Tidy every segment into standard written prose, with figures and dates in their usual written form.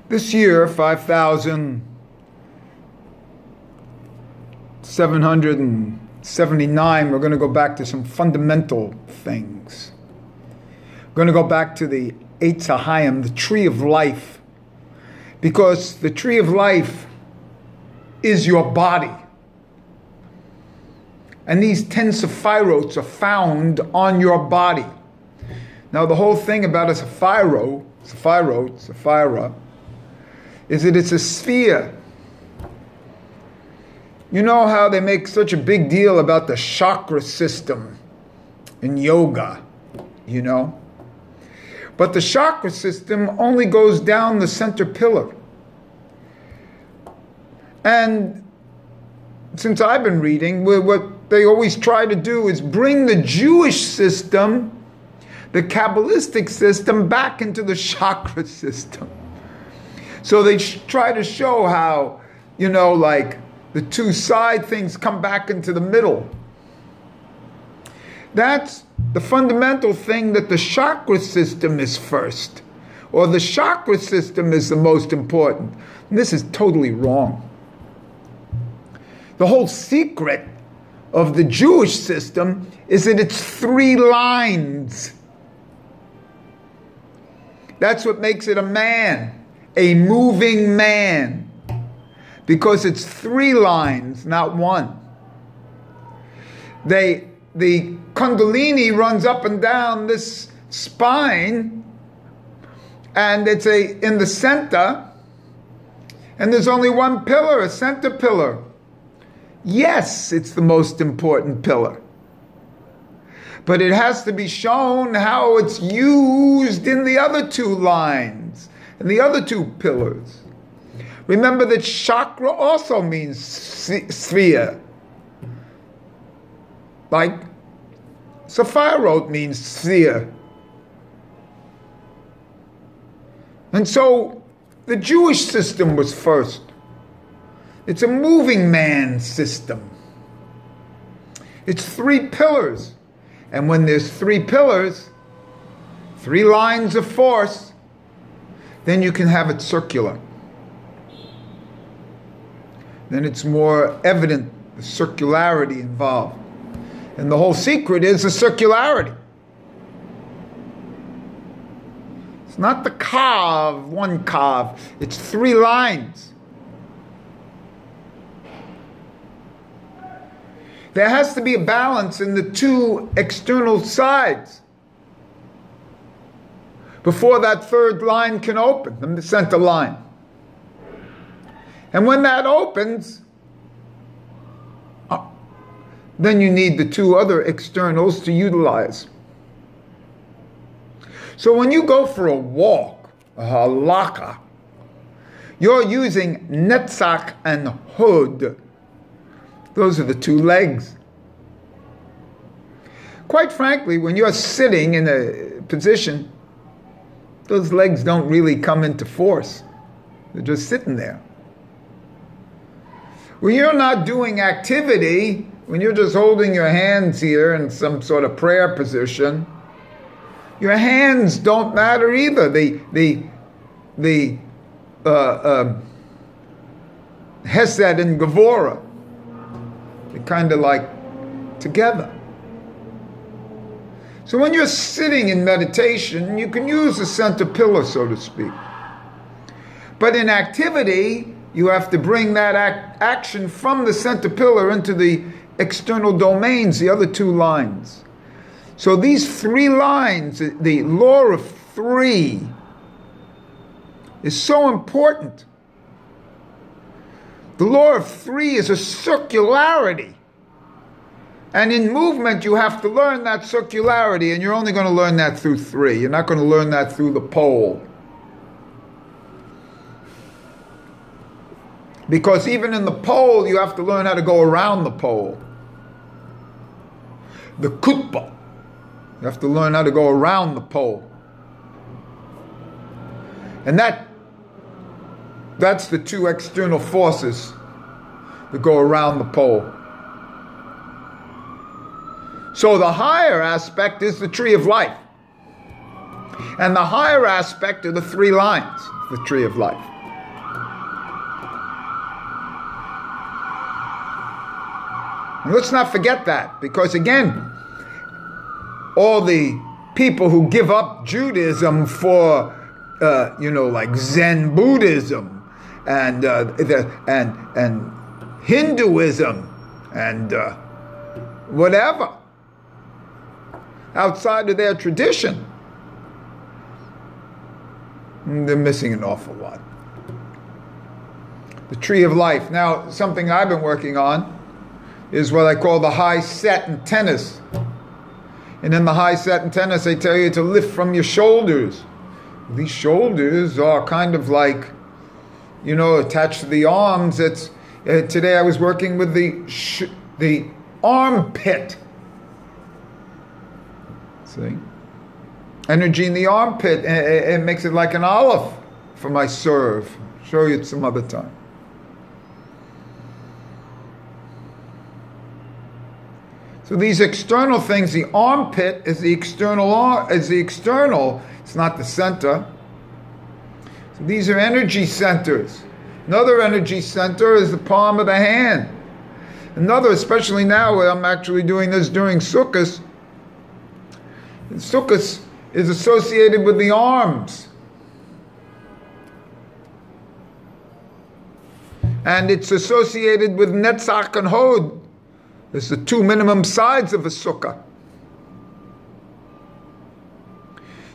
This year, 5,779, we're going to go back to some fundamental things. We're going to go back to the Eitz HaChaim, the tree of life, because the tree of life is your body. And these 10 sephirots are found on your body. Now, the whole thing about a sephira, is that it's a sphere. You know how they make such a big deal about the chakra system in yoga, you know? But the chakra system only goes down the center pillar. And since I've been reading, what they always try to do is bring the Jewish system, the Kabbalistic system, back into the chakra system. So they try to show how, you know, like the two side things come back into the middle. That's the fundamental thing, that the chakra system is first, or the chakra system is the most important. And this is totally wrong. The whole secret of the Jewish system is that it's 3 lines. That's what makes it a man, a moving man, because it's 3 lines, not 1. The Kundalini runs up and down this spine, and it's in the center, and there's only one pillar, a center pillar. Yes, it's the most important pillar. But it has to be shown how it's used in the other 2 lines, and the other 2 pillars. Remember that chakra also means sphere. Like Sephirot means sphere. And so the Jewish system was first. It's a moving man system. It's 3 pillars. And when there's 3 pillars, 3 lines of force, then you can have it circular. Then it's more evident the circularity involved. And the whole secret is the circularity. It's not the kav, 1 kav. It's 3 lines. There has to be a balance in the 2 external sides before that 3rd line can open, the center line. And when that opens, then you need the 2 other externals to utilize. So when you go for a walk, a halakha, you're using netzach and hod. Those are the 2 legs. Quite frankly, when you're sitting in a position, those legs don't really come into force. They're just sitting there. When you're not doing activity, when you're just holding your hands here in some sort of prayer position, your hands don't matter either. The Hesed and Gevurah, they're kind of like together. So when you're sitting in meditation, you can use the center pillar, so to speak. But in activity, you have to bring that action from the center pillar into the external domains, the other 2 lines. So these 3 lines, the law of 3, is so important. The law of 3 is a circularity. And in movement, you have to learn that circularity, and you're only going to learn that through 3. You're not going to learn that through the pole. Because even in the pole, you have to learn how to go around the pole. The kutba, you have to learn how to go around the pole. And that's the 2 external forces that go around the pole. So the higher aspect is the tree of life. And the higher aspect are the 3 lines, the tree of life. And let's not forget that, because again, all the people who give up Judaism for, like Zen Buddhism and Hinduism and whatever outside of their tradition, they're missing an awful lot. The tree of life. Now, something I've been working on is what I call the high set in tennis. And in the high set in tennis, they tell you to lift from your shoulders. These shoulders are kind of like, attached to the arms. It's today I was working with the armpit. See? Energy in the armpit. It makes it like an olive for my serve. Show you it some other time. So these external things, the armpit is the external, it's not the center. So these are energy centers. Another energy center is the palm of the hand. Another, especially now where I'm actually doing this during Sukkot. Sukkot is associated with the arms. And it's associated with Netzach and Hod. There's the two minimum sides of a sukkah.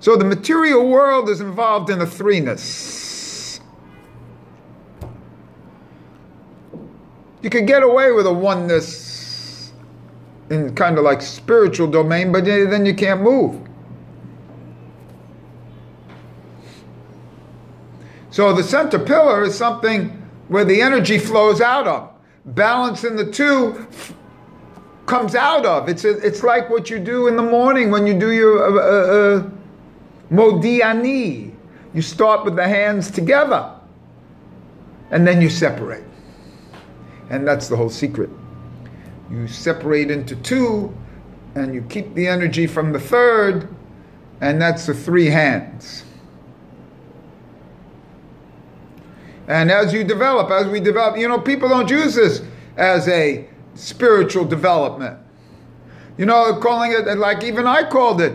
So the material world is involved in a threeness. You could get away with a oneness in kind of like spiritual domain, but then you can't move. So the center pillar is something where the energy flows out of. Balance in the two comes out of. It's like what you do in the morning when you do your Modiani. You start with the hands together and then you separate. And that's the whole secret. You separate into two and you keep the energy from the third, and that's the three hands. And as we develop, people don't use this as a spiritual development. Calling it, like even I called it,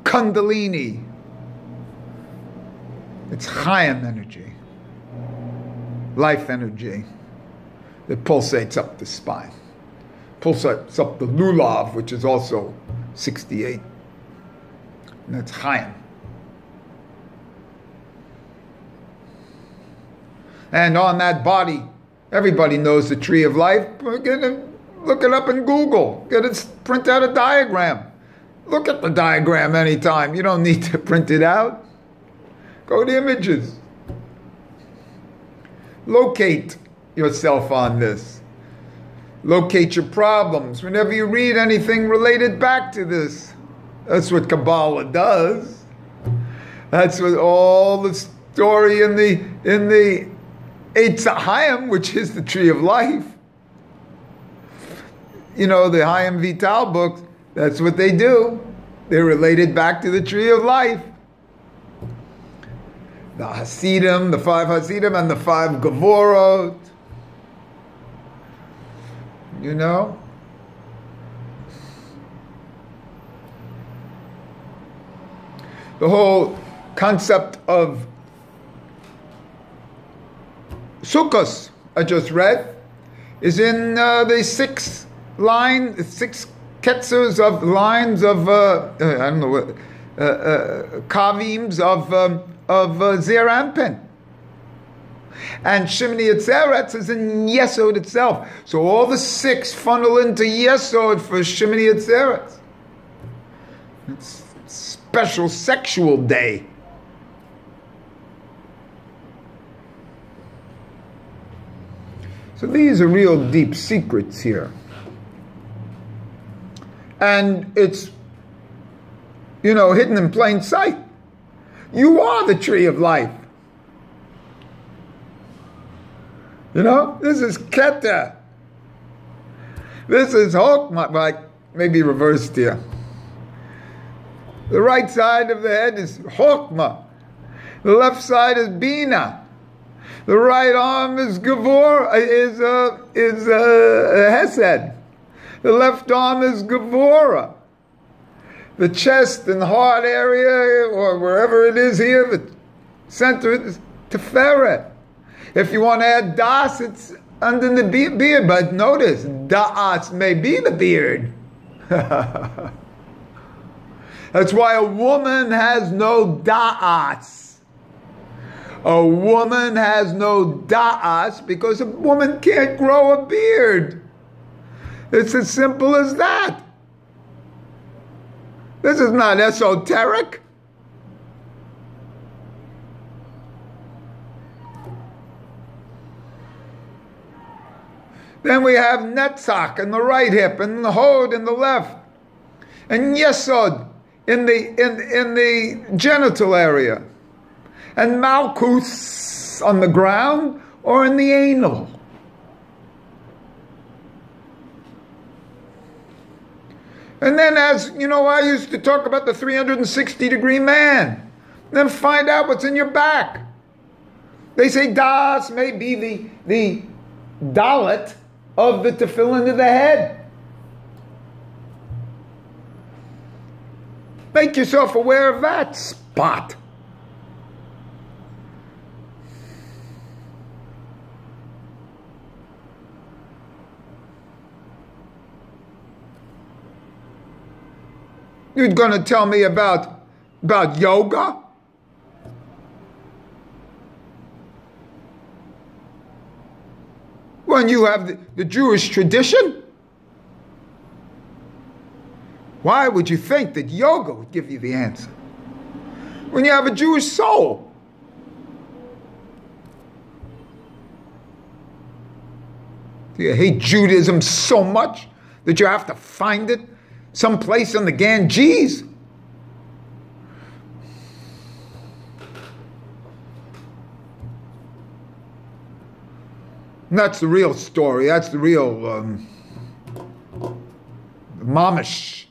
Kundalini. It's Chaim energy, life energy that pulsates up the spine, pulsates up the lulav, which is also 68. And that's Chaim. And on that body, everybody knows the tree of life. Look it up in Google. Print out a diagram. Look at the diagram anytime. You don't need to print it out. Go to images. Locate yourself on this. Locate your problems. Whenever you read anything related back to this, that's what Kabbalah does. That's what all the story in the Eitz HaChaim, which is the tree of life. The Chaim Vital books, that's what they do. They're related back to the tree of life. The Hasidim, the 5 Hasidim, and the 5 Gevorot. The whole concept of Sukkos, I just read, is in the 6 ketzers of lines of, kavims of Zeir Anpin. And Shemini Atzeretz is in Yesod itself. So all the 6 funnel into Yesod for Shemini Atzeretz. It's a special sexual day. So these are real deep secrets here. And it's, hidden in plain sight. You are the tree of life. This is Keter. This is Hokmah, like maybe reversed here. The right side of the head is Hokmah. The left side is Bina. The right arm is Gavor, is Hesed. The left arm is Gevurah. The chest and heart area, or wherever it is here, the center is Tiferet. If you want to add Das, it's under the beard. But notice, Da'as may be the beard. That's why a woman has no Da'as. A woman has no Da'as because a woman can't grow a beard. It's as simple as that. This is not esoteric. Then we have Netzach in the right hip, and the Hod in the left, and Yesod in the genital area, and Malchus on the ground or in the anal. And then, as you know, I used to talk about the 360-degree man. Then find out what's in your back. They say Das may be the Dalet of the tefillin of the head. Make yourself aware of that spot. You're going to tell me about yoga? When you have the Jewish tradition? Why would you think that yoga would give you the answer? When you have a Jewish soul. Do you hate Judaism so much that you have to find it someplace in the Ganges? And that's the real story. That's the real mamish.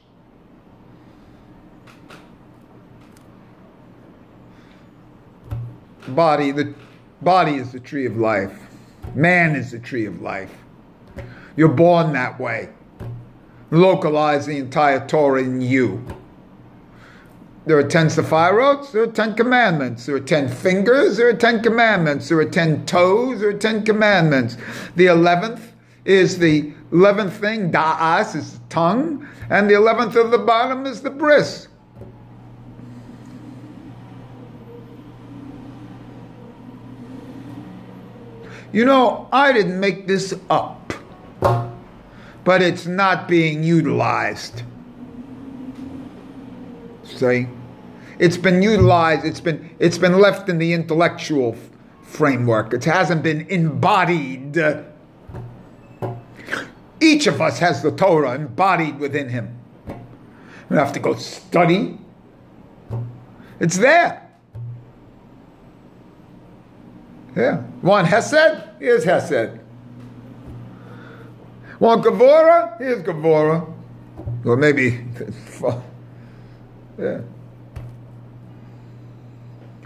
The body is the tree of life. Man is the tree of life. You're born that way. Localize the entire Torah in you. There are 10 Sephirots, there are 10 commandments. There are 10 fingers, there are 10 commandments. There are 10 toes, there are 10 commandments. The 11th is the 11th thing, Da'as is the tongue, and the 11th of the bottom is the bris. You know, I didn't make this up, but it's not being utilized. See? It's been utilized, it's been left in the intellectual framework. It hasn't been embodied. Each of us has the Torah embodied within him. We have to go study. It's there. Yeah. Want Hesed? Here's Hesed. Want Gevurah? Here's Gevurah. Or maybe, yeah.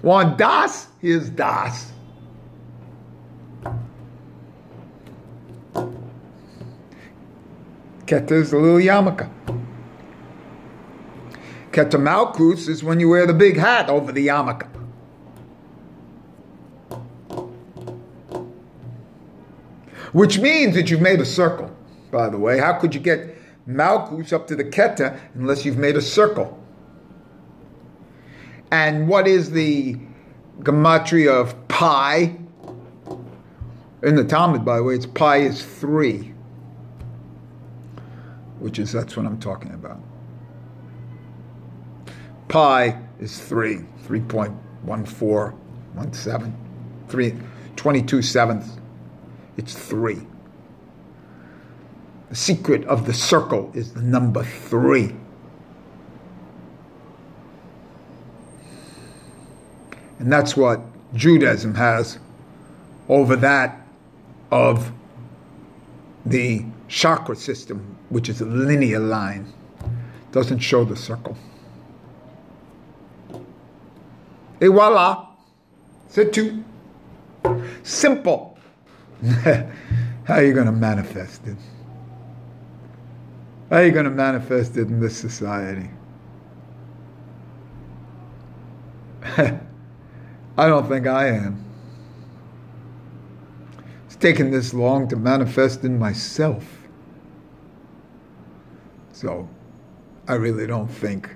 Want Das? Here's Das. Keta is the little yarmulke. Keta Malchus is when you wear the big hat over the yarmulke. Which means that you've made a circle, by the way. How could you get Malchus up to the Keta unless you've made a circle? And what is the gematria of pi? In the Talmud, by the way, pi is 3. That's what I'm talking about. Pi is 3, 3.1417, 22 sevenths. It's 3. The secret of the circle is the number 3. And that's what Judaism has over that of the chakra system, which is a linear line. Doesn't show the circle. Et voila. C'est tout. Simple. How are you going to manifest it? How are you going to manifest it in this society? I don't think I am. It's taken this long to manifest in myself. So I really don't think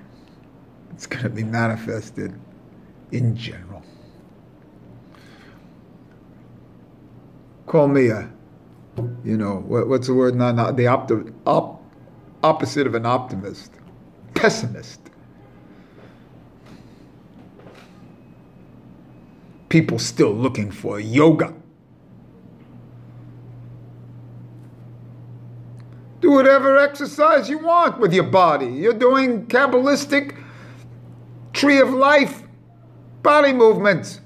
it's going to be manifested in general. Call me a, what's the word? Not the opposite of an optimist. Pessimist. People still looking for yoga. Do whatever exercise you want with your body. You're doing Kabbalistic tree of life body movements.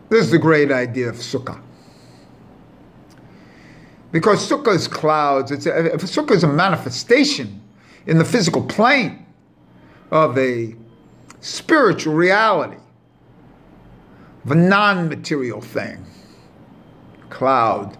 This is the great idea of Sukkah. Because Sukkah is clouds. Sukkah is a manifestation in the physical plane of a spiritual reality, of a non-material thing. Cloud